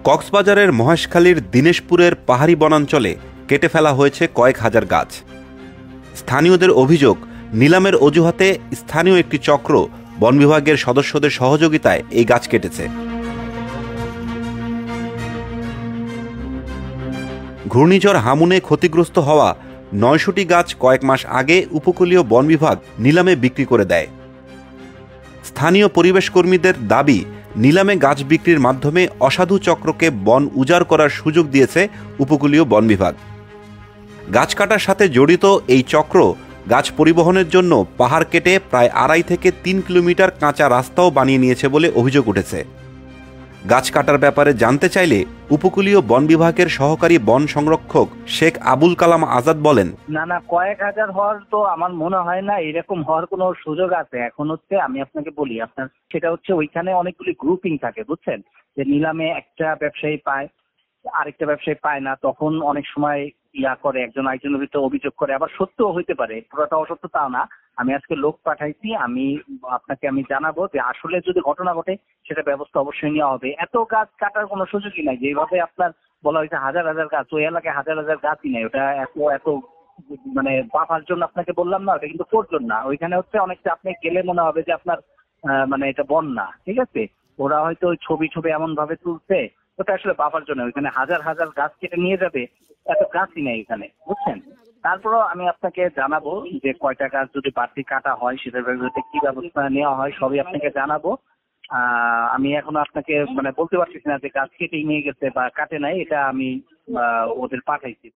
কক্সবাজারের মহেশখালীর দিনেশপুরের পাহাড়ি বনাঞ্চলে কেটে ফেলা হয়েছে কয়েক হাজার গাছ। স্থানীয়দের অভিযোগ, নিলামের অজুহাতে স্থানীয় একটি চক্র বন বিভাগের সদস্যদের সহযোগিতায় এই গাছ কেটেছে। ঘূর্ণিঝড় হামুনে ক্ষতিগ্রস্ত হওয়া ৯০০টি গাছ কয়েক মাস আগে উপকূলীয় বন বিভাগ নিলামে বিক্রি করে দেয়। স্থানীয় পরিবেশ কর্মীদের দাবি, নিলামে গাছ বিক্রির মাধ্যমে অসাধু চক্রকে বন উজাড় করার সুযোগ দিয়েছে উপকূলীয় বন বিভাগ। গাছ কাটার সাথে জড়িত এই চক্র গাছ পরিবহনের জন্য পাহাড় কেটে প্রায় ২.৫ থেকে ৩ কিলোমিটার কাঁচা রাস্তাও বানিয়ে নিয়েছে বলে অভিযোগ উঠেছে। গাছ কাটার ব্যাপারে জানতে চাইলে উপকূলীয় বন বিভাগের সহকারী বন সংরক্ষক শেখ আবুল কালাম আজাদ বলেন, না কয়েক হাজার হওয়ার তো আমার মনে হয় না এরকম হওয়ার কোনো সুযোগ আছে। এখন হচ্ছে আমি আপনাকে বলি, আপনার সেটা হচ্ছে ওইখানে অনেকগুলি গ্রুপিং থাকে, বুঝছেন, যে নিলামে একটা ব্যবসায়ী পায়, আরেকটা ব্যবসায়ী পায় না, তখন অনেক সময় করে একজন আরেকজনের ভিতরে অভিযোগ করে, আবার সত্যও হইতে পারে, পুরোটা অসত্য তা না। আমি আজকে লোক পাঠাইছি, আমি জানাবো যে আসলে যদি ঘটনা ঘটে সেটা ব্যবস্থা অবশ্যই নেওয়া হবে। এত গাছ কাটার কোনো সুযোগই নাই, যেভাবে আপনার বলা হয়েছে হাজার হাজার গাছ, ওই এলাকায় হাজার হাজার গাছই নাই। ওটা এত মানে বাফার জন্য আপনাকে বললাম না, ওটা কিন্তু করজন না। ওইখানে হচ্ছে অনেকটা আপনি গেলে মনে হবে যে আপনার মানে এটা বন না, ঠিক আছে। ওরা হয়তো ওই ছবি এমন ভাবে তুলছে, ওটা আসলে বাফার জন্য। ওইখানে হাজার হাজার গাছ কেটে নিয়ে যাবে, এত গাছই নেই এখানে, বুঝছেন। তারপরও আমি আপনাকে জানাবো যে কয়টা গাছ যদি বাড়তি কাটা হয় সেটার বিরুদ্ধে কি ব্যবস্থা নেওয়া হয়, সবই আপনাকে জানাবো। আমি এখনো আপনাকে মানে বলতে পারছি না যে গাছ কেটে নিয়ে গেছে বা কাটে নাই, এটা আমি ওদের পাঠাইছি।